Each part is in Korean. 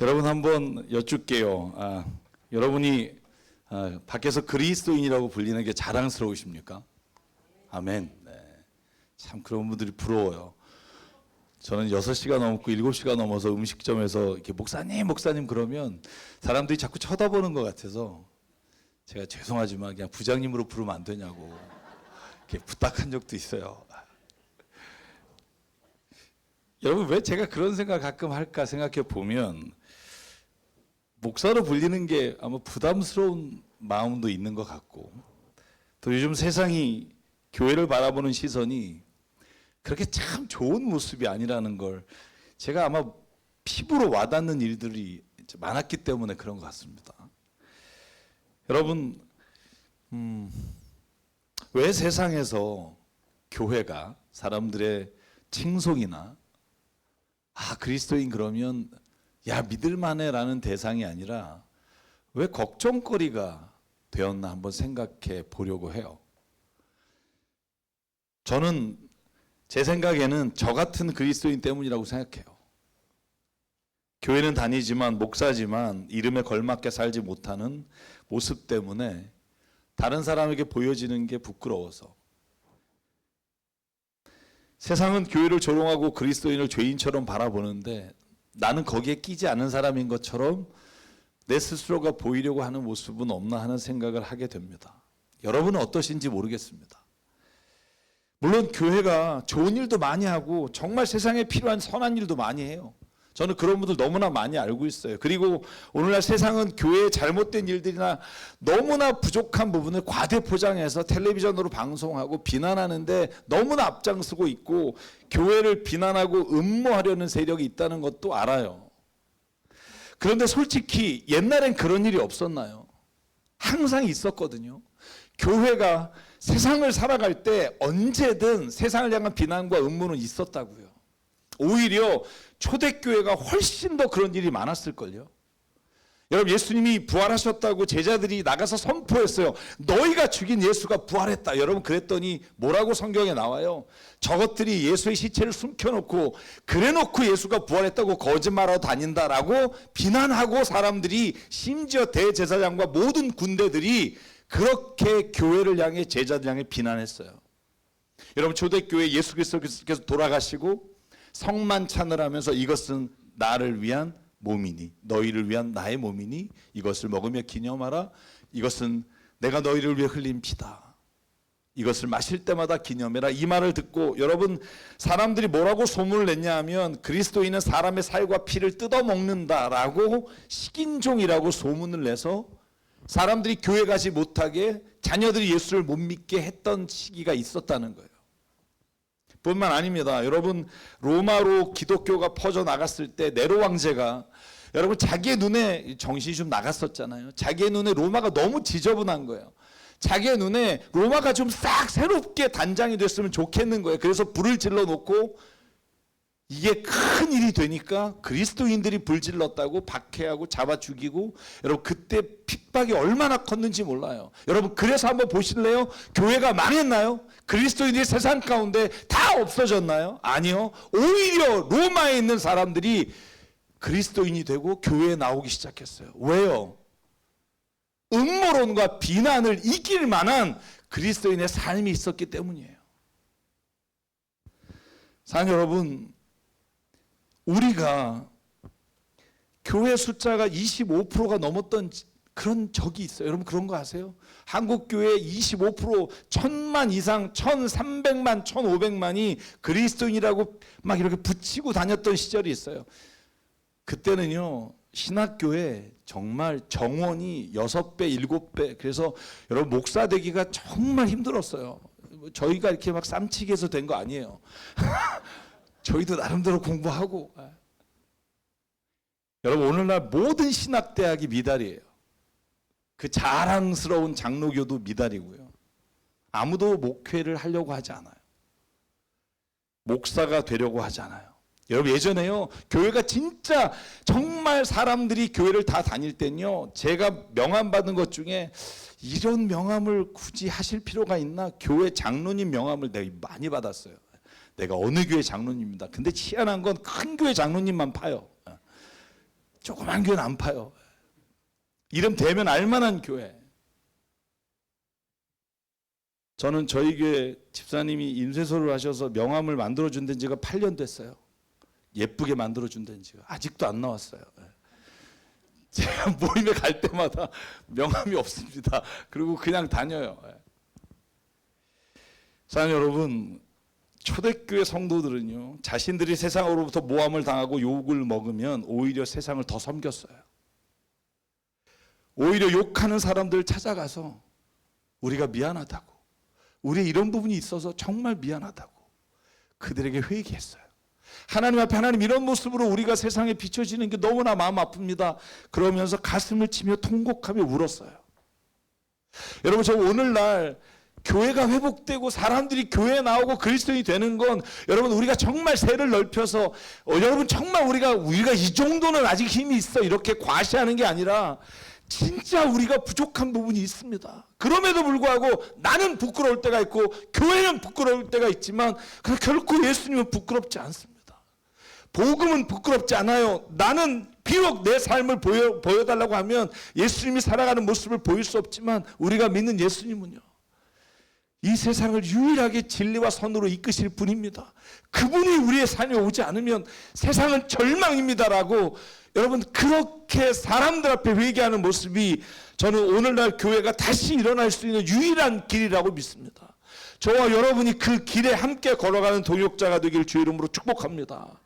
여러분 한번 여쭙게요. 여러분이 밖에서 그리스도인이라고 불리는 게 자랑스러우십니까? 아멘. 네. 참 그런 분들이 부러워요. 저는 6시가 넘고 7시가 넘어서 음식점에서 이렇게 목사님 그러면 사람들이 자꾸 쳐다보는 것 같아서 제가 죄송하지만 그냥 부장님으로 부르면 안 되냐고 이렇게 부탁한 적도 있어요. 여러분 왜 제가 그런 생각 가끔 할까 생각해 보면 목사로 불리는 게 아마 부담스러운 마음도 있는 것 같고 또 요즘 세상이 교회를 바라보는 시선이 그렇게 참 좋은 모습이 아니라는 걸 제가 아마 피부로 와닿는 일들이 많았기 때문에 그런 것 같습니다. 여러분 왜 세상에서 교회가 사람들의 칭송이나 그리스도인 그러면 야 믿을만해 라는 대상이 아니라 왜 걱정거리가 되었나 한번 생각해 보려고 해요. 저는 제 생각에는 저 같은 그리스도인 때문이라고 생각해요. 교회는 다니지만 목사지만 이름에 걸맞게 살지 못하는 모습 때문에 다른 사람에게 보여지는 게 부끄러워서 세상은 교회를 조롱하고 그리스도인을 죄인처럼 바라보는데 나는 거기에 끼지 않은 사람인 것처럼 내 스스로가 보이려고 하는 모습은 없나 하는 생각을 하게 됩니다. 여러분은 어떠신지 모르겠습니다. 물론 교회가 좋은 일도 많이 하고 정말 세상에 필요한 선한 일도 많이 해요. 저는 그런 분들 너무나 많이 알고 있어요. 그리고 오늘날 세상은 교회의 잘못된 일들이나 너무나 부족한 부분을 과대포장해서 텔레비전으로 방송하고 비난하는데 너무나 앞장서고 있고 교회를 비난하고 음모하려는 세력이 있다는 것도 알아요. 그런데 솔직히 옛날엔 그런 일이 없었나요? 항상 있었거든요. 교회가 세상을 살아갈 때 언제든 세상을 향한 비난과 음모는 있었다고요. 오히려 초대교회가 훨씬 더 그런 일이 많았을걸요. 여러분 예수님이 부활하셨다고 제자들이 나가서 선포했어요. 너희가 죽인 예수가 부활했다. 여러분 그랬더니 뭐라고 성경에 나와요? 저것들이 예수의 시체를 숨겨놓고 그래놓고 예수가 부활했다고 거짓말하고 다닌다라고 비난하고 사람들이 심지어 대제사장과 모든 군대들이 그렇게 교회를 향해 제자들 향해 비난했어요. 여러분 초대교회 예수 그리스도께서 돌아가시고 성만 찬을하면서 이것은 나를 위한 몸이니 너희를 위한 나의 몸이니 이것을 먹으며 기념하라. 이것은 내가 너희를 위해 흘린 피다. 이것을 마실 때마다 기념해라. 이 말을 듣고 여러분 사람들이 뭐라고 소문을 냈냐 하면 그리스도인은 사람의 살과 피를 뜯어먹는다라고 식인종이라고 소문을 내서 사람들이 교회 가지 못하게 자녀들이 예수를 못 믿게 했던 시기가 있었다는 거예요. 뿐만 아닙니다. 여러분 로마로 기독교가 퍼져나갔을 때 네로 왕제가 여러분 자기의 눈에 정신이 좀 나갔었잖아요. 자기의 눈에 로마가 너무 지저분한 거예요. 자기의 눈에 로마가 좀 싹 새롭게 단장이 됐으면 좋겠는 거예요. 그래서 불을 질러 놓고 이게 큰 일이 되니까 그리스도인들이 불질렀다고 박해하고 잡아 죽이고 여러분 그때 핍박이 얼마나 컸는지 몰라요. 여러분 그래서 한번 보실래요? 교회가 망했나요? 그리스도인들이 세상 가운데 다 없어졌나요? 아니요. 오히려 로마에 있는 사람들이 그리스도인이 되고 교회에 나오기 시작했어요. 왜요? 음모론과 비난을 이길 만한 그리스도인의 삶이 있었기 때문이에요. 사랑하는 여러분, 우리가 교회 숫자가 25%가 넘었던 그런 적이 있어요. 여러분 그런 거 아세요? 한국교회 25% 1000만 이상 1300만 1500만이 그리스도인이라고 막 이렇게 붙이고 다녔던 시절이 있어요. 그때는요 신학교에 정말 정원이 6배 7배 그래서 여러분 목사 되기가 정말 힘들었어요. 저희가 이렇게 막 쌈치기해서 된 거 아니에요. 저희도 나름대로 공부하고 여러분 오늘날 모든 신학대학이 미달이에요. 그 자랑스러운 장로교도 미달이고요. 아무도 목회를 하려고 하지 않아요. 목사가 되려고 하지 않아요. 여러분 예전에요 교회가 진짜 정말 사람들이 교회를 다 다닐 땐요 제가 명함 받은 것 중에 이런 명함을 굳이 하실 필요가 있나 교회 장로님 명함을 내가 많이 받았어요. 내가 어느 교회 장로님입니다. 근데 희한한 건 큰 교회 장로님만 파요. 조그만 교회는 안 파요. 이름 대면 알만한 교회. 저는 저희 교회 집사님이 인쇄소를 하셔서 명함을 만들어준 된 지가 8년 됐어요. 예쁘게 만들어준 된 지가 아직도 안 나왔어요. 제가 모임에 갈 때마다 명함이 없습니다. 그리고 그냥 다녀요. 사랑하는 여러분, 초대교회 성도들은요, 자신들이 세상으로부터 모함을 당하고 욕을 먹으면 오히려 세상을 더 섬겼어요. 오히려 욕하는 사람들 찾아가서 우리가 미안하다고, 우리 이런 부분이 있어서 정말 미안하다고 그들에게 회개했어요. 하나님 앞에 하나님 이런 모습으로 우리가 세상에 비춰지는 게 너무나 마음 아픕니다. 그러면서 가슴을 치며 통곡하며 울었어요. 여러분, 저 오늘날 교회가 회복되고 사람들이 교회에 나오고 그리스도인이 되는 건 여러분 우리가 정말 세를 넓혀서 여러분 정말 우리가 이 정도는 아직 힘이 있어 이렇게 과시하는 게 아니라 진짜 우리가 부족한 부분이 있습니다. 그럼에도 불구하고 나는 부끄러울 때가 있고 교회는 부끄러울 때가 있지만 결코 예수님은 부끄럽지 않습니다. 복음은 부끄럽지 않아요. 나는 비록 내 삶을 보여달라고 하면 예수님이 살아가는 모습을 보일 수 없지만 우리가 믿는 예수님은요, 이 세상을 유일하게 진리와 선으로 이끄실 분입니다. 그분이 우리의 삶에 오지 않으면 세상은 절망입니다라고 여러분 그렇게 사람들 앞에 회개하는 모습이 저는 오늘날 교회가 다시 일어날 수 있는 유일한 길이라고 믿습니다. 저와 여러분이 그 길에 함께 걸어가는 동역자가 되길 주의 이름으로 축복합니다.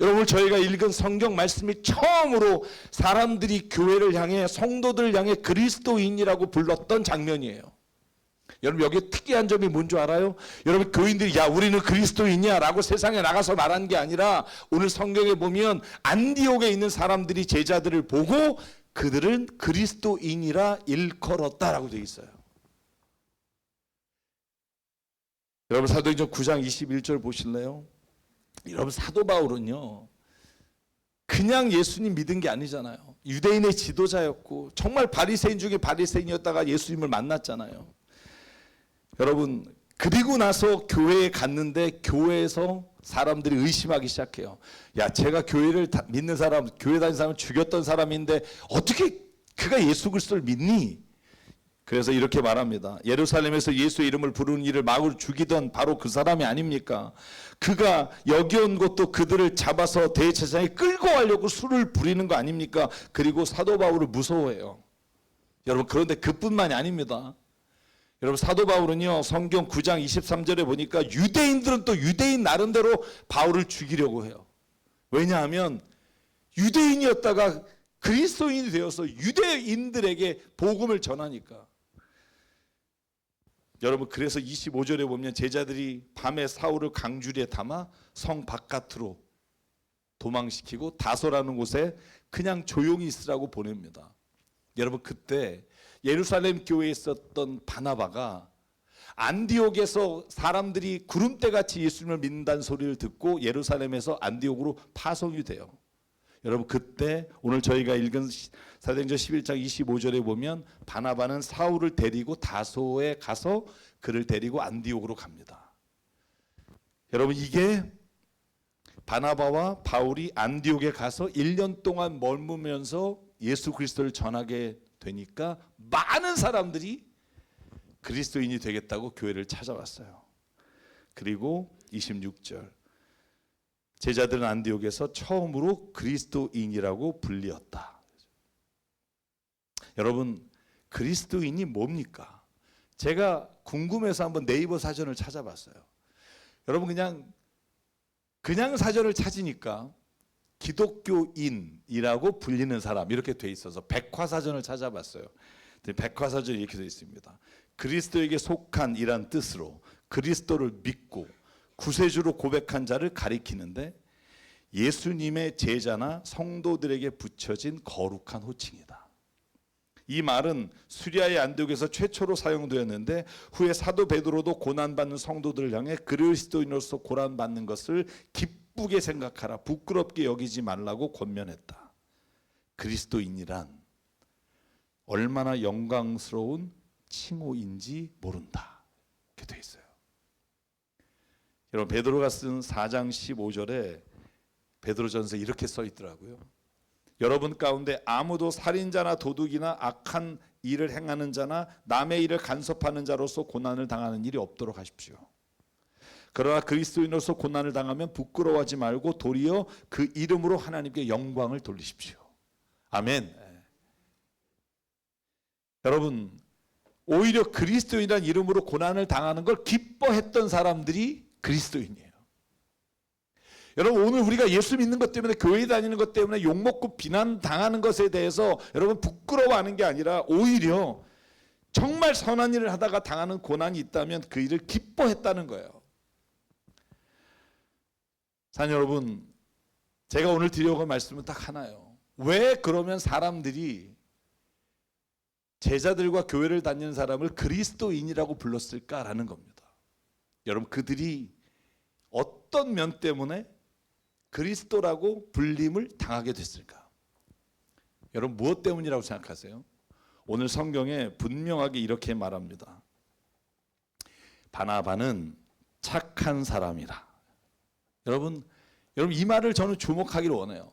여러분, 저희가 읽은 성경 말씀이 처음으로 사람들이 교회를 향해 성도들을 향해 그리스도인이라고 불렀던 장면이에요. 여러분, 여기 특이한 점이 뭔지 알아요? 여러분, 교인들이 야 우리는 그리스도인이야 라고 세상에 나가서 말하는 게 아니라 오늘 성경에 보면 안디옥에 있는 사람들이 제자들을 보고 그들은 그리스도인이라 일컬었다라고 되어 있어요. 여러분, 사도행전 9장 21절 보실래요? 여러분, 사도 바울은요 그냥 예수님 믿은 게 아니잖아요. 유대인의 지도자였고 정말 바리새인 중에 바리새인이었다가 예수님을 만났잖아요. 여러분, 그리고 나서 교회에 갔는데 교회에서 사람들이 의심하기 시작해요. 야, 제가 교회를 믿는 사람, 교회 다니는 사람을 죽였던 사람인데 어떻게 그가 예수 그리스도를 믿니? 그래서 이렇게 말합니다. 예루살렘에서 예수의 이름을 부르는 이를 마구 죽이던 바로 그 사람이 아닙니까? 그가 여기 온 것도 그들을 잡아서 대제사장에 끌고 가려고 술을 부리는 거 아닙니까? 그리고 사도 바울을 무서워해요. 여러분, 그런데 그뿐만이 아닙니다. 여러분, 사도 바울은요 성경 9장 23절에 보니까 유대인들은 또 유대인 나름대로 바울을 죽이려고 해요. 왜냐하면 유대인이었다가 그리스도인이 되어서 유대인들에게 복음을 전하니까. 여러분, 그래서 25절에 보면 제자들이 밤에 사울을 강주리에 담아 성 바깥으로 도망시키고 다소라는 곳에 그냥 조용히 있으라고 보냅니다. 여러분, 그때 예루살렘 교회에 있었던 바나바가 안디옥에서 사람들이 구름대같이 예수님을 믿는다는 소리를 듣고 예루살렘에서 안디옥으로 파송이 돼요. 여러분, 그때 오늘 저희가 읽은 사도행전 11장 25절에 보면 바나바는 사울을 데리고 다소에 가서 그를 데리고 안디옥으로 갑니다. 여러분, 이게 바나바와 바울이 안디옥에 가서 1년 동안 머무면서 예수 그리스도를 전하게 되니까 많은 사람들이 그리스도인이 되겠다고 교회를 찾아왔어요. 그리고 26절, 제자들은 안디옥에서 처음으로 그리스도인이라고 불리었다. 여러분, 그리스도인이 뭡니까? 제가 궁금해서 한번 네이버 사전을 찾아봤어요. 여러분, 그냥 사전을 찾으니까 기독교인이라고 불리는 사람 이렇게 돼 있어서 백화사전을 찾아봤어요. 백화사전이 이렇게 돼 있습니다. 그리스도에게 속한 이란 뜻으로 그리스도를 믿고 구세주로 고백한 자를 가리키는데 예수님의 제자나 성도들에게 붙여진 거룩한 호칭이다. 이 말은 수리아의 안디옥에서 최초로 사용되었는데 후에 사도 베드로도 고난받는 성도들을 향해 그리스도인으로서 고난받는 것을 기쁘게 생각하라, 부끄럽게 여기지 말라고 권면했다. 그리스도인이란 얼마나 영광스러운 칭호인지 모른다. 이렇게 돼 있어요. 여러분, 베드로가 쓴 4장 15절에 베드로전서에 이렇게 써 있더라고요. 여러분 가운데 아무도 살인자나 도둑이나 악한 일을 행하는 자나 남의 일을 간섭하는 자로서 고난을 당하는 일이 없도록 하십시오. 그러나 그리스도인으로서 고난을 당하면 부끄러워하지 말고 도리어 그 이름으로 하나님께 영광을 돌리십시오. 아멘. 여러분, 오히려 그리스도인이라는 이름으로 고난을 당하는 걸 기뻐했던 사람들이 그리스도인이에요. 여러분, 오늘 우리가 예수 믿는 것 때문에, 교회 다니는 것 때문에 욕먹고 비난당하는 것에 대해서 여러분 부끄러워하는 게 아니라 오히려 정말 선한 일을 하다가 당하는 고난이 있다면 그 일을 기뻐했다는 거예요. 사랑하는 여러분, 제가 오늘 드리려고 할 말씀은 딱 하나예요. 왜 그러면 사람들이 제자들과 교회를 다니는 사람을 그리스도인이라고 불렀을까라는 겁니다. 여러분, 그들이 어떤 면 때문에 그리스도라고 불림을 당하게 됐을까? 여러분, 무엇 때문이라고 생각하세요? 오늘 성경에 분명하게 이렇게 말합니다. 바나바는 착한 사람이라. 여러분 이 말을 저는 주목하기를 원해요.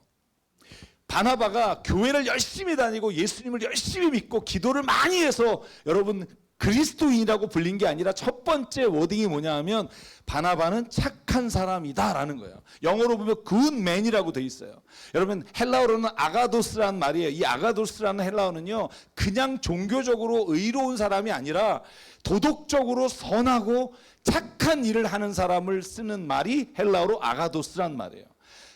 바나바가 교회를 열심히 다니고 예수님을 열심히 믿고 기도를 많이 해서 여러분 그리스도인이라고 불린 게 아니라 첫 번째 워딩이 뭐냐 하면 바나바는 착한 사람이다라는 거예요. 영어로 보면 good man이라고 돼 있어요. 여러분, 헬라어로는 아가도스라는 말이에요. 이 아가도스라는 헬라어는요, 그냥 종교적으로 의로운 사람이 아니라 도덕적으로 선하고 착한 일을 하는 사람을 쓰는 말이 헬라어로 아가도스라는 말이에요.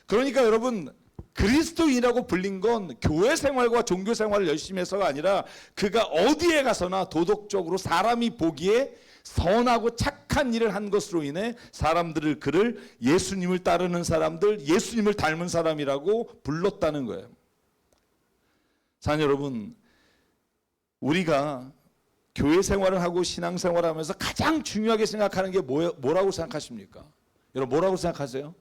그러니까 여러분, 그리스도인이라고 불린 건 교회 생활과 종교 생활을 열심히 해서가 아니라 그가 어디에 가서나 도덕적으로 사람이 보기에 선하고 착한 일을 한 것으로 인해 사람들을 그를 예수님을 따르는 사람들, 예수님을 닮은 사람이라고 불렀다는 거예요. 사랑하는 여러분, 우리가 교회 생활을 하고 신앙 생활을 하면서 가장 중요하게 생각하는 게 뭐라고 생각하십니까? 여러분, 뭐라고 생각하세요?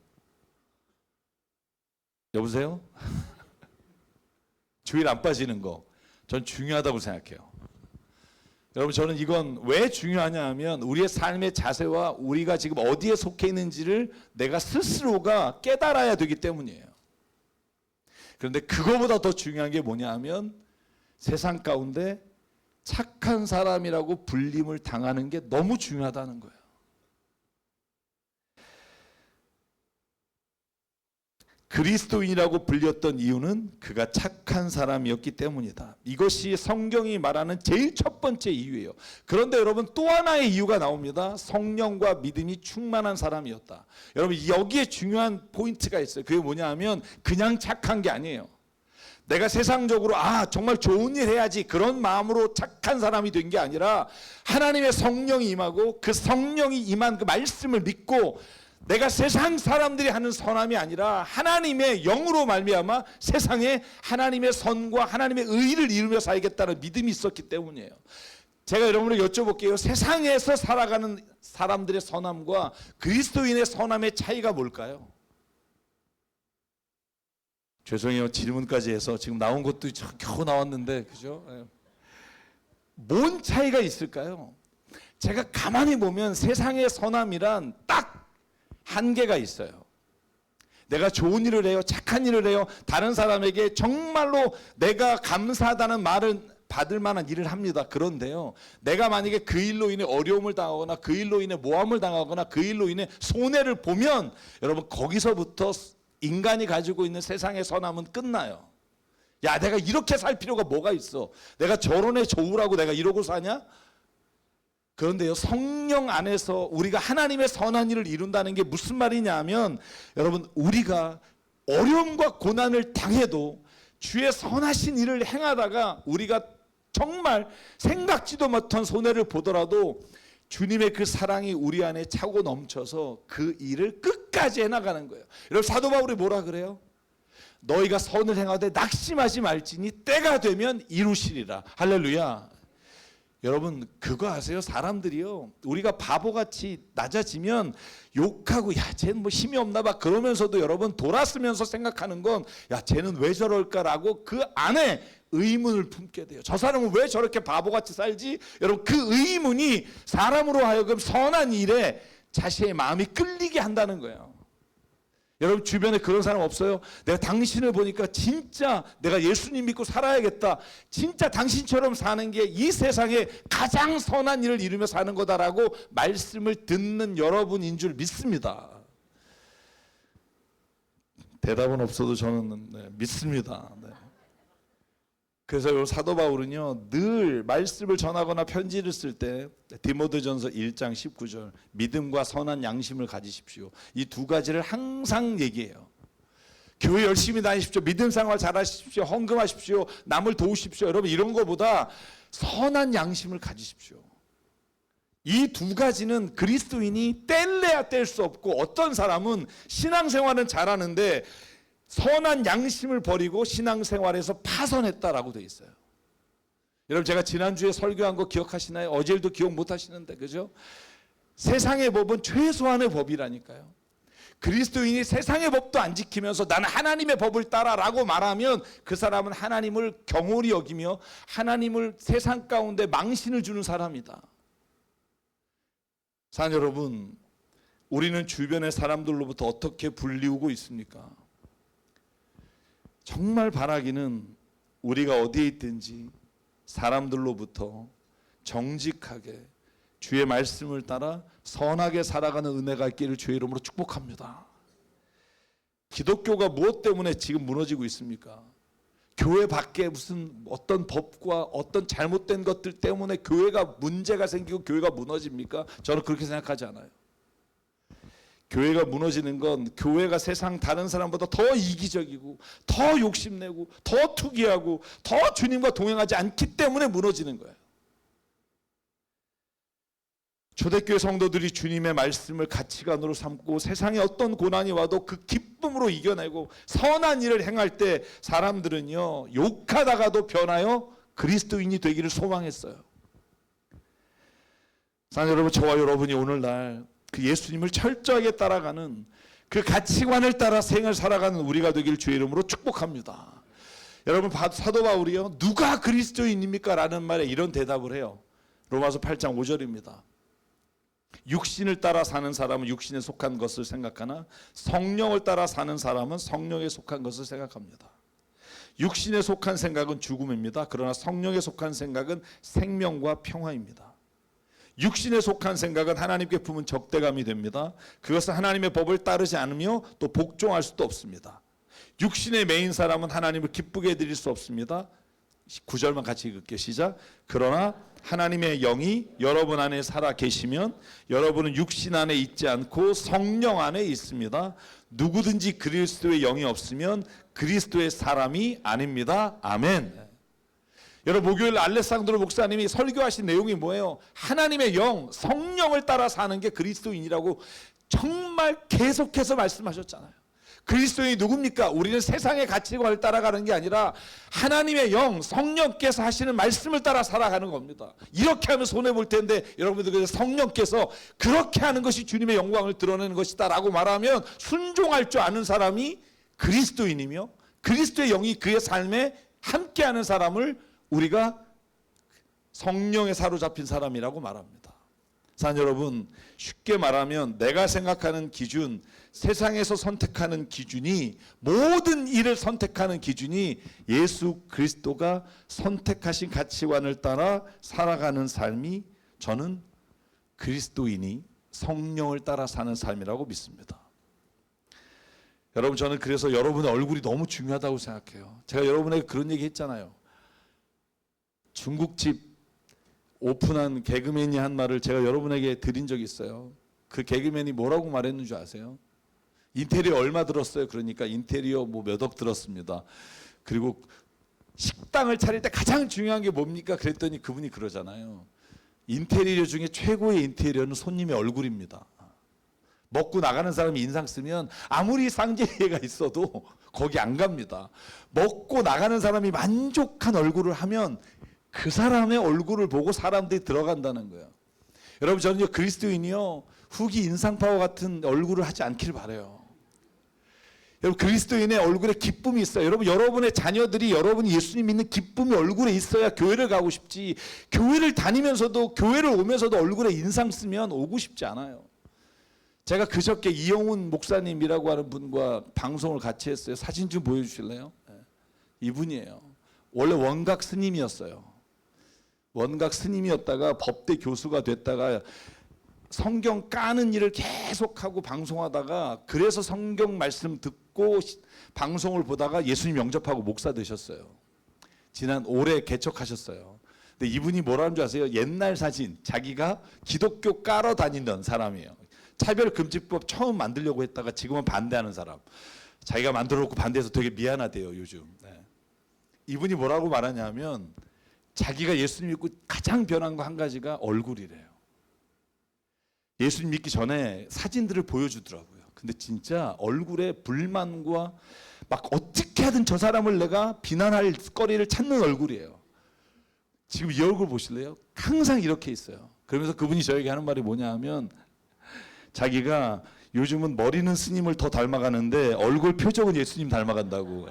여보세요? 주일 안 빠지는 거, 전 중요하다고 생각해요. 여러분, 저는 이건 왜 중요하냐 하면 우리의 삶의 자세와 우리가 지금 어디에 속해 있는지를 내가 스스로가 깨달아야 되기 때문이에요. 그런데 그거보다 더 중요한 게 뭐냐 하면 세상 가운데 착한 사람이라고 불림을 당하는 게 너무 중요하다는 거예요. 그리스도인이라고 불렸던 이유는 그가 착한 사람이었기 때문이다. 이것이 성경이 말하는 제일 첫 번째 이유예요. 그런데 여러분, 또 하나의 이유가 나옵니다. 성령과 믿음이 충만한 사람이었다. 여러분, 여기에 중요한 포인트가 있어요. 그게 뭐냐 하면 그냥 착한 게 아니에요. 내가 세상적으로 정말 좋은 일 해야지 그런 마음으로 착한 사람이 된 게 아니라 하나님의 성령이 임하고 그 성령이 임한 그 말씀을 믿고 내가 세상 사람들이 하는 선함이 아니라 하나님의 영으로 말미암아 세상에 하나님의 선과 하나님의 의를 이루며 살겠다는 믿음이 있었기 때문이에요. 제가 여러분을 여쭤볼게요. 세상에서 살아가는 사람들의 선함과 그리스도인의 선함의 차이가 뭘까요? 죄송해요. 질문까지 해서 지금 나온 것도 겨우 나왔는데, 그죠? 뭔 차이가 있을까요? 제가 가만히 보면 세상의 선함이란 딱 한계가 있어요. 내가 좋은 일을 해요, 착한 일을 해요, 다른 사람에게 정말로 내가 감사하다는 말을 받을 만한 일을 합니다. 그런데요, 내가 만약에 그 일로 인해 어려움을 당하거나 그 일로 인해 모함을 당하거나 그 일로 인해 손해를 보면 여러분, 거기서부터 인간이 가지고 있는 세상의 선함은 끝나요. 야, 내가 이렇게 살 필요가 뭐가 있어? 내가 저런애 좋으라고 내가 이러고 사냐? 그런데요, 성령 안에서 우리가 하나님의 선한 일을 이룬다는 게 무슨 말이냐 하면 여러분, 우리가 어려움과 고난을 당해도 주의 선하신 일을 행하다가 우리가 정말 생각지도 못한 손해를 보더라도 주님의 그 사랑이 우리 안에 차고 넘쳐서 그 일을 끝까지 해나가는 거예요. 여러분, 사도 바울이 뭐라 그래요? 너희가 선을 행하되 낙심하지 말지니 때가 되면 이루시리라. 할렐루야. 여러분, 그거 아세요? 사람들이요, 우리가 바보같이 낮아지면 욕하고 야, 쟤는 뭐 힘이 없나 봐 그러면서도 여러분 돌아서면서 생각하는 건 야, 쟤는 왜 저럴까라고 그 안에 의문을 품게 돼요. 저 사람은 왜 저렇게 바보같이 살지? 여러분, 그 의문이 사람으로 하여금 선한 일에 자신의 마음이 끌리게 한다는 거예요. 여러분 주변에 그런 사람 없어요? 내가 당신을 보니까 진짜 내가 예수님 믿고 살아야겠다. 진짜 당신처럼 사는 게 이 세상에 가장 선한 일을 이루며 사는 거다라고 말씀을 듣는 여러분인 줄 믿습니다. 대답은 없어도 저는 믿습니다. 그래서 사도 바울은요, 늘 말씀을 전하거나 편지를 쓸 때 디모데전서 1장 19절 믿음과 선한 양심을 가지십시오. 이 두 가지를 항상 얘기해요. 교회 열심히 다니십시오. 믿음 생활 잘하십시오. 헌금하십시오. 남을 도우십시오. 여러분 이런 거보다 선한 양심을 가지십시오. 이 두 가지는 그리스도인이 뗄래야 뗄 수 없고, 어떤 사람은 신앙생활은 잘하는데 선한 양심을 버리고 신앙생활에서 파선했다라고 되어 있어요. 여러분 제가 지난주에 설교한 거 기억하시나요? 어제도 기억 못 하시는데, 그죠? 세상의 법은 최소한의 법이라니까요. 그리스도인이 세상의 법도 안 지키면서 나는 하나님의 법을 따라라고 말하면 그 사람은 하나님을 경홀히 여기며 하나님을 세상 가운데 망신을 주는 사람이다. 사랑 여러분, 우리는 주변의 사람들로부터 어떻게 불리우고 있습니까? 정말 바라기는 우리가 어디에 있든지 사람들로부터 정직하게 주의 말씀을 따라 선하게 살아가는 은혜가 있기를 주의 이름으로 축복합니다. 기독교가 무엇 때문에 지금 무너지고 있습니까? 교회 밖에 무슨 어떤 법과 어떤 잘못된 것들 때문에 교회가 문제가 생기고 교회가 무너집니까? 저는 그렇게 생각하지 않아요. 교회가 무너지는 건 교회가 세상 다른 사람보다 더 이기적이고 더 욕심내고 더 투기하고 더 주님과 동행하지 않기 때문에 무너지는 거예요. 초대교회 성도들이 주님의 말씀을 가치관으로 삼고 세상에 어떤 고난이 와도 그 기쁨으로 이겨내고 선한 일을 행할 때 사람들은요, 욕하다가도 변하여 그리스도인이 되기를 소망했어요. 사랑하는 여러분, 저와 여러분이 오늘날 그 예수님을 철저하게 따라가는 그 가치관을 따라 생을 살아가는 우리가 되기를 주의 이름으로 축복합니다. 여러분 사도 바울이요, 누가 그리스도인입니까? 라는 말에 이런 대답을 해요. 로마서 8장 5절입니다. 육신을 따라 사는 사람은 육신에 속한 것을 생각하나 성령을 따라 사는 사람은 성령에 속한 것을 생각합니다. 육신에 속한 생각은 죽음입니다. 그러나 성령에 속한 생각은 생명과 평화입니다. 육신에 속한 생각은 하나님께 품은 적대감이 됩니다. 그것은 하나님의 법을 따르지 않으며 또 복종할 수도 없습니다. 육신의 매인 사람은 하나님을 기쁘게 해드릴 수 없습니다. 9절만 같이 읽을게요. 시작. 그러나 하나님의 영이 여러분 안에 살아 계시면 여러분은 육신 안에 있지 않고 성령 안에 있습니다. 누구든지 그리스도의 영이 없으면 그리스도의 사람이 아닙니다. 아멘. 여러분 목요일 알레상드로 목사님이 설교하신 내용이 뭐예요? 하나님의 영, 성령을 따라 사는 게 그리스도인이라고 정말 계속해서 말씀하셨잖아요. 그리스도인이 누굽니까? 우리는 세상의 가치관을 따라가는 게 아니라 하나님의 영, 성령께서 하시는 말씀을 따라 살아가는 겁니다. 이렇게 하면 손해볼 텐데 여러분들 성령께서 그렇게 하는 것이 주님의 영광을 드러내는 것이다 라고 말하면 순종할 줄 아는 사람이 그리스도인이며 그리스도의 영이 그의 삶에 함께하는 사람을 우리가 성령에 사로잡힌 사람이라고 말합니다. 사랑하는 여러분, 쉽게 말하면 내가 생각하는 기준, 세상에서 선택하는 기준이, 모든 일을 선택하는 기준이 예수 그리스도가 선택하신 가치관을 따라 살아가는 삶이 저는 그리스도인이 성령을 따라 사는 삶이라고 믿습니다. 여러분, 저는 그래서 여러분의 얼굴이 너무 중요하다고 생각해요. 제가 여러분에게 그런 얘기 했잖아요. 중국집 오픈한 개그맨이 한 말을 제가 여러분에게 드린 적이 있어요. 그 개그맨이 뭐라고 말했는 줄 아세요? 인테리어 얼마 들었어요? 그러니까 인테리어 뭐 몇 억 들었습니다. 그리고 식당을 차릴 때 가장 중요한 게 뭡니까? 그랬더니 그분이 그러잖아요. 인테리어 중에 최고의 인테리어는 손님의 얼굴입니다. 먹고 나가는 사람이 인상 쓰면 아무리 상제회가 있어도 거기 안 갑니다. 먹고 나가는 사람이 만족한 얼굴을 하면 그 사람의 얼굴을 보고 사람들이 들어간다는 거예요. 여러분, 저는요 그리스도인이요 후기 인상파워 같은 얼굴을 하지 않기를 바라요. 여러분, 그리스도인의 얼굴에 기쁨이 있어요. 여러분, 여러분의 자녀들이 여러분이 예수님 믿는 기쁨이 얼굴에 있어야 교회를 가고 싶지, 교회를 다니면서도 교회를 오면서도 얼굴에 인상 쓰면 오고 싶지 않아요. 제가 그저께 이영훈 목사님이라고 하는 분과 방송을 같이 했어요. 사진 좀 보여주실래요? 이분이에요. 원래 원각 스님이었어요. 원각 스님이었다가 법대 교수가 됐다가 성경 까는 일을 계속하고 방송하다가 그래서 성경 말씀 듣고 방송을 보다가 예수님 영접하고 목사 되셨어요. 지난 올해 개척하셨어요. 근데 이분이 뭐라는 줄 아세요? 옛날 사진, 자기가 기독교 깔아 다니던 사람이에요. 차별금지법 처음 만들려고 했다가 지금은 반대하는 사람. 자기가 만들어 놓고 반대해서 되게 미안하대요, 요즘. 네. 이분이 뭐라고 말하냐면 자기가 예수님 믿고 가장 변한 거 한 가지가 얼굴이래요. 예수님 믿기 전에 사진들을 보여주더라고요. 근데 진짜 얼굴에 불만과 막 어떻게 하든 저 사람을 내가 비난할 거리를 찾는 얼굴이에요. 지금 이 얼굴 보실래요? 항상 이렇게 있어요. 그러면서 그분이 저에게 하는 말이 뭐냐 하면 자기가 요즘은 머리는 스님을 더 닮아가는데 얼굴 표정은 예수님 닮아간다고.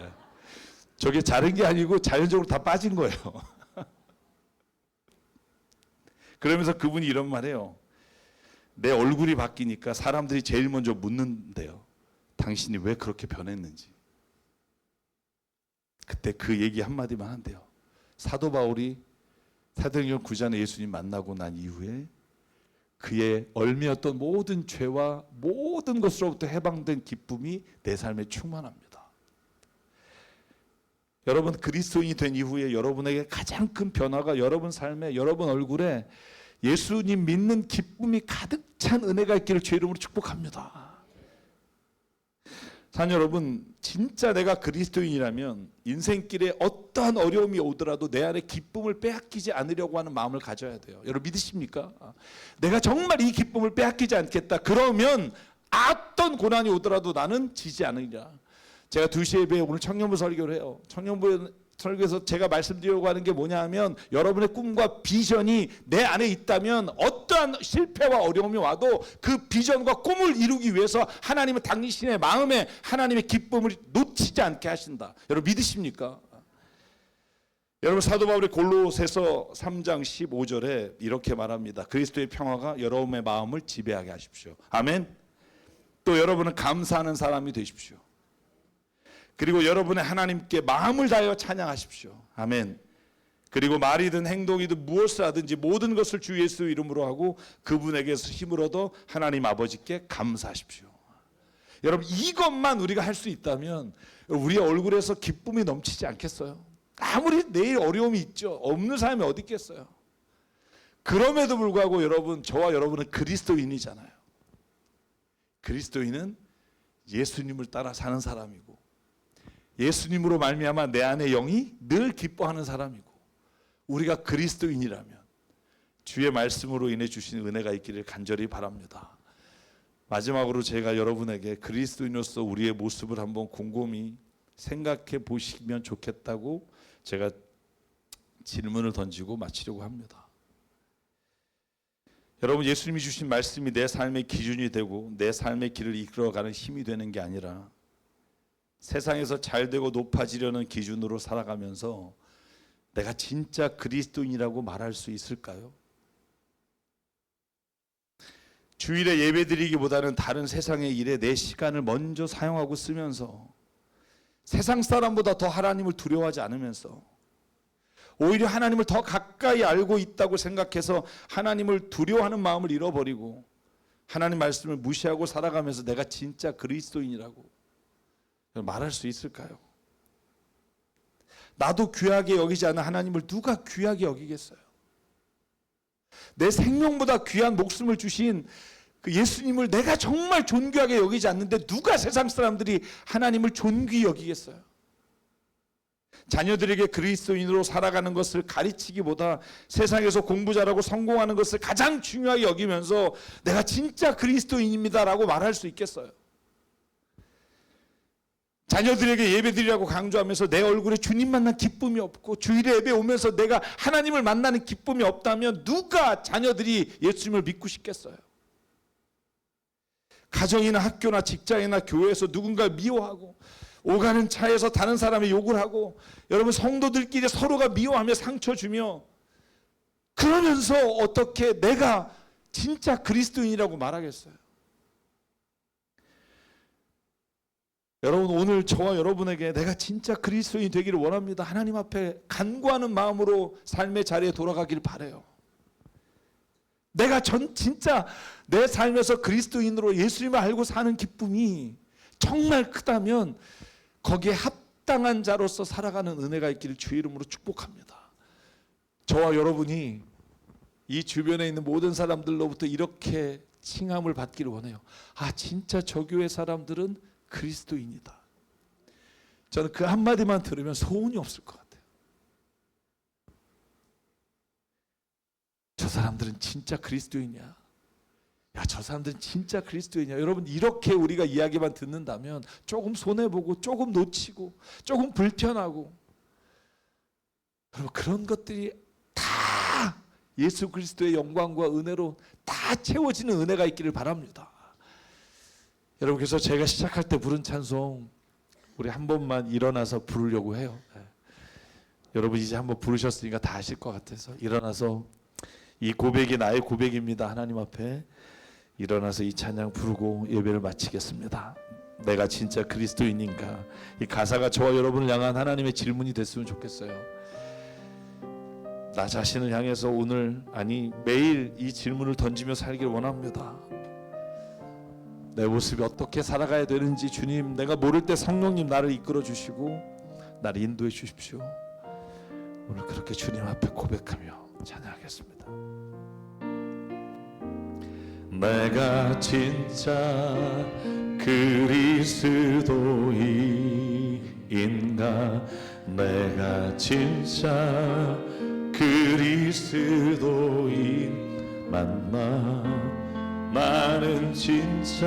저게 자른 게 아니고 자연적으로 다 빠진 거예요. 그러면서 그분이 이런 말해요. 내 얼굴이 바뀌니까 사람들이 제일 먼저 묻는데요. 당신이 왜 그렇게 변했는지. 그때 그 얘기 한마디만 한대요. 사도 바울이 사도행전 9장에 예수님 만나고 난 이후에 그의 얼미었던 모든 죄와 모든 것으로부터 해방된 기쁨이 내 삶에 충만합니다. 여러분 그리스도인이 된 이후에 여러분에게 가장 큰 변화가 여러분 삶에 여러분 얼굴에 예수님 믿는 기쁨이 가득 찬 은혜가 있기를 주의 이름으로 축복합니다. 사랑하는 여러분, 진짜 내가 그리스도인이라면 인생길에 어떠한 어려움이 오더라도 내 안에 기쁨을 빼앗기지 않으려고 하는 마음을 가져야 돼요. 여러분 믿으십니까? 내가 정말 이 기쁨을 빼앗기지 않겠다. 그러면 어떤 고난이 오더라도 나는 지지 않으리라. 제가 2시 예배에 오늘 청년부 설교를 해요. 청년부 설교에서 제가 말씀드리려고 하는 게 뭐냐 하면 여러분의 꿈과 비전이 내 안에 있다면 어떠한 실패와 어려움이 와도 그 비전과 꿈을 이루기 위해서 하나님은 당신의 마음에 하나님의 기쁨을 놓치지 않게 하신다. 여러분 믿으십니까? 여러분 사도 바울이 골로새서 3장 15절에 이렇게 말합니다. 그리스도의 평화가 여러분의 마음을 지배하게 하십시오. 아멘. 또 여러분은 감사하는 사람이 되십시오. 그리고 여러분의 하나님께 마음을 다하여 찬양하십시오. 아멘. 그리고 말이든 행동이든 무엇을 하든지 모든 것을 주 예수 이름으로 하고 그분에게서 힘을 얻어 하나님 아버지께 감사하십시오. 여러분 이것만 우리가 할 수 있다면 우리의 얼굴에서 기쁨이 넘치지 않겠어요? 아무리 내일 어려움이 있죠. 없는 사람이 어디 있겠어요? 그럼에도 불구하고 여러분 저와 여러분은 그리스도인이잖아요. 그리스도인은 예수님을 따라 사는 사람이고 예수님으로 말미암아 내 안의 영이 늘 기뻐하는 사람이고 우리가 그리스도인이라면 주의 말씀으로 인해 주신 은혜가 있기를 간절히 바랍니다. 마지막으로 제가 여러분에게 그리스도인으로서 우리의 모습을 한번 곰곰이 생각해 보시면 좋겠다고 제가 질문을 던지고 마치려고 합니다. 여러분 예수님이 주신 말씀이 내 삶의 기준이 되고 내 삶의 길을 이끌어가는 힘이 되는 게 아니라 세상에서 잘되고 높아지려는 기준으로 살아가면서 내가 진짜 그리스도인이라고 말할 수 있을까요? 주일에 예배드리기보다는 다른 세상의 일에 내 시간을 먼저 사용하고 쓰면서 세상 사람보다 더 하나님을 두려워하지 않으면서 오히려 하나님을 더 가까이 알고 있다고 생각해서 하나님을 두려워하는 마음을 잃어버리고 하나님 말씀을 무시하고 살아가면서 내가 진짜 그리스도인이라고 말할 수 있을까요? 나도 귀하게 여기지 않는 하나님을 누가 귀하게 여기겠어요? 내 생명보다 귀한 목숨을 주신 그 예수님을 내가 정말 존귀하게 여기지 않는데 누가 세상 사람들이 하나님을 존귀히 여기겠어요? 자녀들에게 그리스도인으로 살아가는 것을 가르치기보다 세상에서 공부 잘하고 성공하는 것을 가장 중요하게 여기면서 내가 진짜 그리스도인입니다라고 말할 수 있겠어요? 자녀들에게 예배드리라고 강조하면서 내 얼굴에 주님 만난 기쁨이 없고 주일에 예배 오면서 내가 하나님을 만나는 기쁨이 없다면 누가 자녀들이 예수님을 믿고 싶겠어요? 가정이나 학교나 직장이나 교회에서 누군가 미워하고 오가는 차에서 다른 사람이 욕을 하고 여러분 성도들끼리 서로가 미워하며 상처 주며 그러면서 어떻게 내가 진짜 그리스도인이라고 말하겠어요? 여러분, 오늘 저와 여러분에게 내가 진짜 그리스도인이 되기를 원합니다. 하나님 앞에 간구하는 마음으로 삶의 자리에 돌아가길 바라요. 내가 진짜 내 삶에서 그리스도인으로 예수님을 알고 사는 기쁨이 정말 크다면 거기에 합당한 자로서 살아가는 은혜가 있기를 주의 이름으로 축복합니다. 저와 여러분이 이 주변에 있는 모든 사람들로부터 이렇게 칭함을 받기를 원해요. 아, 진짜 저 교회 사람들은 그리스도인이다. 저는 그 한마디만 들으면 소원이 없을 것 같아요. 저 사람들은 진짜 그리스도인이야. 야, 저 사람들은 진짜 그리스도인이야. 여러분, 이렇게 우리가 이야기만 듣는다면 조금 손해보고 조금 놓치고 조금 불편하고, 여러분, 그런 것들이 다 예수 그리스도의 영광과 은혜로 다 채워지는 은혜가 있기를 바랍니다. 여러분, 그래서 제가 시작할 때 부른 찬송 우리 한 번만 일어나서 부르려고 해요. 여러분 이제 한번 부르셨으니까 다 아실 것 같아서 일어나서, 이 고백이 나의 고백입니다. 하나님 앞에 일어나서 이 찬양 부르고 예배를 마치겠습니다. 내가 진짜 그리스도인인가? 이 가사가 저와 여러분을 향한 하나님의 질문이 됐으면 좋겠어요. 나 자신을 향해서 오늘, 아니 매일 이 질문을 던지며 살길 원합니다. 내 모습이 어떻게 살아가야 되는지, 주님, 내가 모를 때 성령님 나를 이끌어 주시고 나를 인도해 주십시오. 오늘 그렇게 주님 앞에 고백하며 찬양하겠습니다. 내가 진짜 그리스도인가? 내가 진짜 그리스도인 맞나? 나는 진짜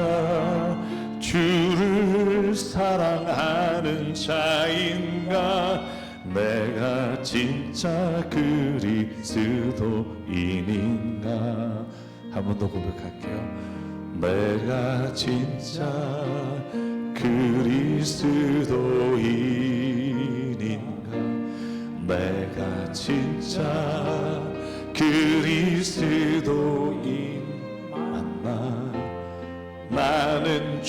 주를 사랑하는 자인가? 내가 진짜 그리스도인인가? 한 번 더 고백할게요. 내가 진짜 그리스도인인가? 내가 진짜 그리스도인 맞나? 나는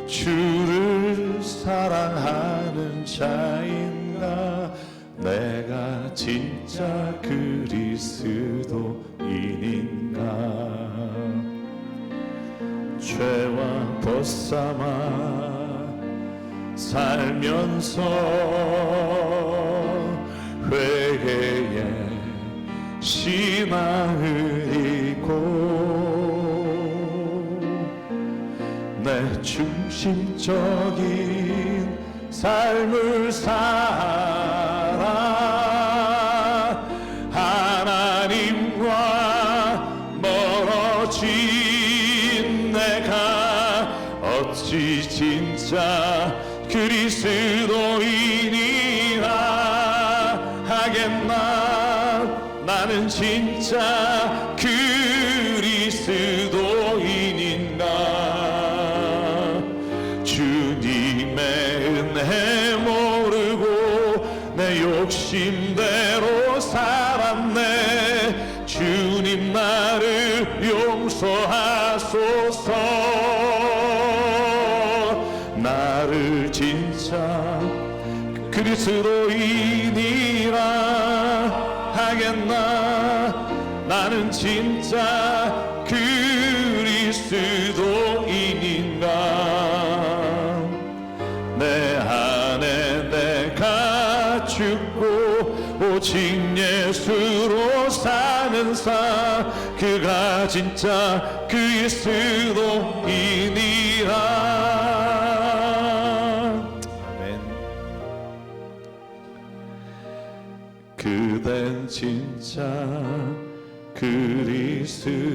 주를 사랑하는 자인가? 내가 진짜 그리스도인인가? 죄와 벗삼아 살면서 회개에 신앙을 잃고 내 중심적인 삶을 살아 하나님과 멀어진 내가 어찌 진짜 그리스도인이라 하겠나? 나는 진짜 그리스도인인가? 주님의 은혜 모르고 내 욕심대로 살았네. 주님 나를 용서하소서. 나를 진짜 그리스도인이라 하겠나? 나는 진짜 그리스도인인가? 내 안에 내가 죽고 오직 예수로 사는 삶, 그가 진짜 그리스도인이라. 그댄 진짜 그리스도인인가?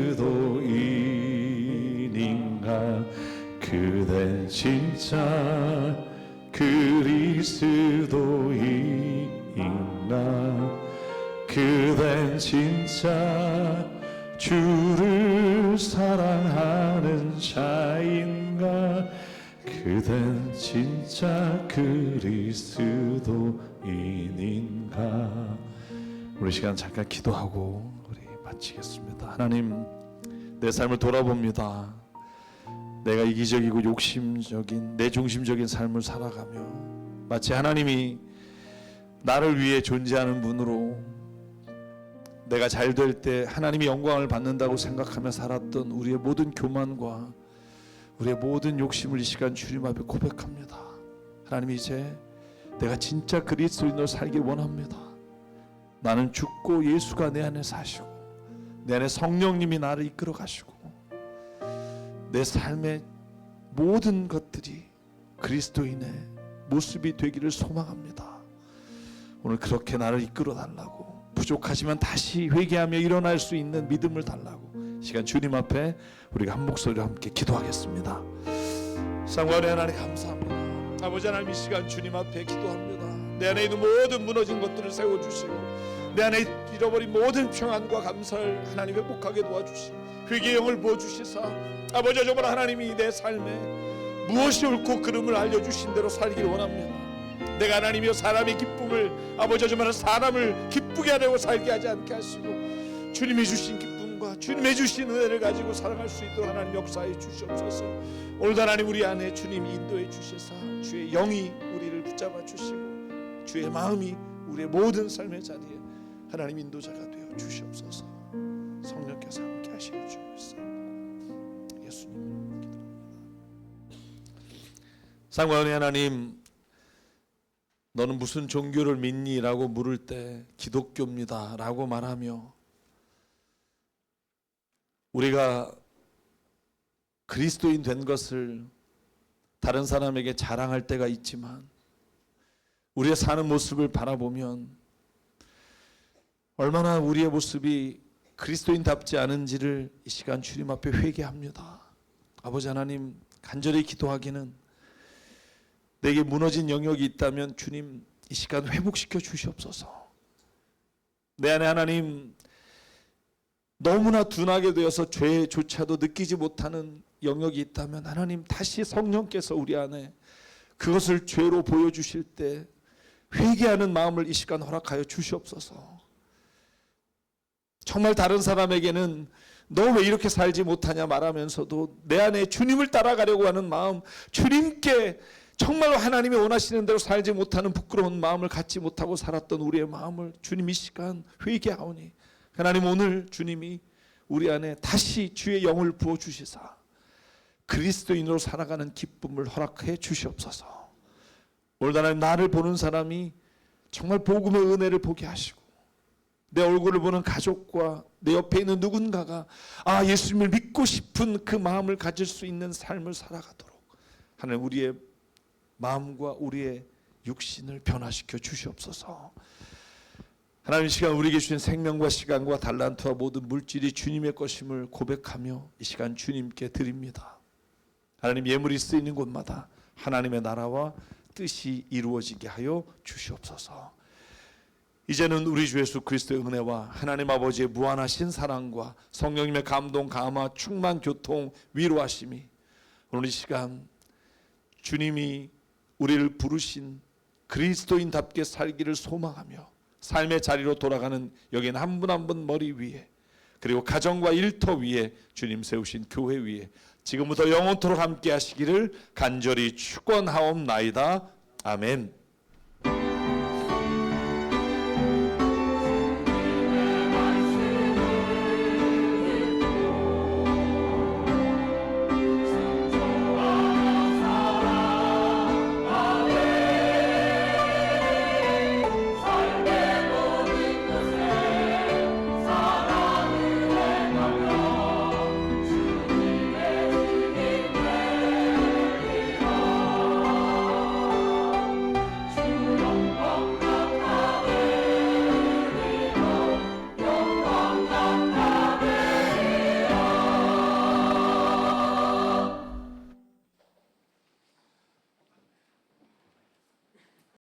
그댄 진짜 그리스도인인가? 그댄 진짜 주를 사랑하는 자인가? 그댄 진짜 그리스도인인가? 우리 시간 잠깐 기도하고 우리 마치겠습니다. 하나님, 내 삶을 돌아봅니다. 내가 이기적이고 욕심적인 내중심적인 삶을 살아가며 마치 하나님이 나를 위해 존재하는 분으로 내가 잘 될 때 하나님이 영광을 받는다고 생각하며 살았던 우리의 모든 교만과 우리의 모든 욕심을 이 시간 주님 앞에 고백합니다. 하나님, 이제 내가 진짜 그리스도인으로 살기 원합니다. 나는 죽고 예수가 내 안에 사시고 내 안에 성령님이 나를 이끌어 가시고 내 삶의 모든 것들이 그리스도인의 모습이 되기를 소망합니다. 오늘 그렇게 나를 이끌어 달라고, 부족하지만 다시 회개하며 일어날 수 있는 믿음을 달라고 시간 주님 앞에 우리가 한 목소리로 함께 기도하겠습니다. 쌍관의 하나님 감사합니다. 아버지 하나님, 이 시간 주님 앞에 기도합니다. 내 안에 있는 모든 무너진 것들을 세워주시고 내 안에 잃어버린 모든 평안과 감사를 하나님 회복하게 도와주시고 회개의 영을 부어주시사 아버지, 정말 하나님이 내 삶에 무엇이 옳고 그름을 알려주신 대로 살기를 원합니다. 내가 하나님이여 사람의 기쁨을 아버지, 정말 사람을 기쁘게 하려고 살게 하지 않게 하시고 주님이 주신 기쁨과 주님이 주신 은혜를 가지고 살아갈 수 있도록 하나님 역사해 주시옵소서. 오늘도 하나님 우리 안에 주님이 인도해 주시사 주의 영이 우리를 붙잡아 주시고 주의 마음이 우리의 모든 삶의 자리에 하나님 인도자가 되어 주시옵소서. 성령께서 함께 하시어 주옵소서. 예수님 기도합니다. 쌍관의 하나님, 너는 무슨 종교를 믿니? 라고 물을 때 기독교입니다 라고 말하며 우리가 그리스도인 된 것을 다른 사람에게 자랑할 때가 있지만 우리의 사는 모습을 바라보면 얼마나 우리의 모습이 그리스도인답지 않은지를 이 시간 주님 앞에 회개합니다. 아버지 하나님, 간절히 기도하기는 내게 무너진 영역이 있다면 주님 이 시간 회복시켜 주시옵소서. 내 안에 하나님 너무나 둔하게 되어서 죄조차도 느끼지 못하는 영역이 있다면 하나님 다시 성령께서 우리 안에 그것을 죄로 보여주실 때 회개하는 마음을 이 시간 허락하여 주시옵소서. 정말 다른 사람에게는 너 왜 이렇게 살지 못하냐 말하면서도 내 안에 주님을 따라가려고 하는 마음, 주님께 정말로 하나님이 원하시는 대로 살지 못하는 부끄러운 마음을 갖지 못하고 살았던 우리의 마음을 주님 이 시간 회개하오니 하나님, 오늘 주님이 우리 안에 다시 주의 영을 부어주시사 그리스도인으로 살아가는 기쁨을 허락해 주시옵소서. 오늘 하나님, 나를 보는 사람이 정말 복음의 은혜를 보게 하시고 내 얼굴을 보는 가족과 내 옆에 있는 누군가가 예수님을 믿고 싶은 그 마음을 가질 수 있는 삶을 살아가도록 하나님, 우리의 마음과 우리의 육신을 변화시켜 주시옵소서. 하나님, 이 시간 우리에게 주신 생명과 시간과 달란트와 모든 물질이 주님의 것임을 고백하며 이 시간 주님께 드립니다. 하나님, 예물이 쓰이는 곳마다 하나님의 나라와 뜻이 이루어지게 하여 주시옵소서. 이제는 우리 주 예수 그리스도의 은혜와 하나님 아버지의 무한하신 사랑과 성령님의 감동, 감화, 충만, 교통, 위로하심이 오늘 이 시간 주님이 우리를 부르신 그리스도인답게 살기를 소망하며 삶의 자리로 돌아가는 여기는 한 분 한 분 머리 위에, 그리고 가정과 일터 위에 주님 세우신 교회 위에 지금부터 영원토록 함께 하시기를 간절히 축원하옵나이다. 아멘.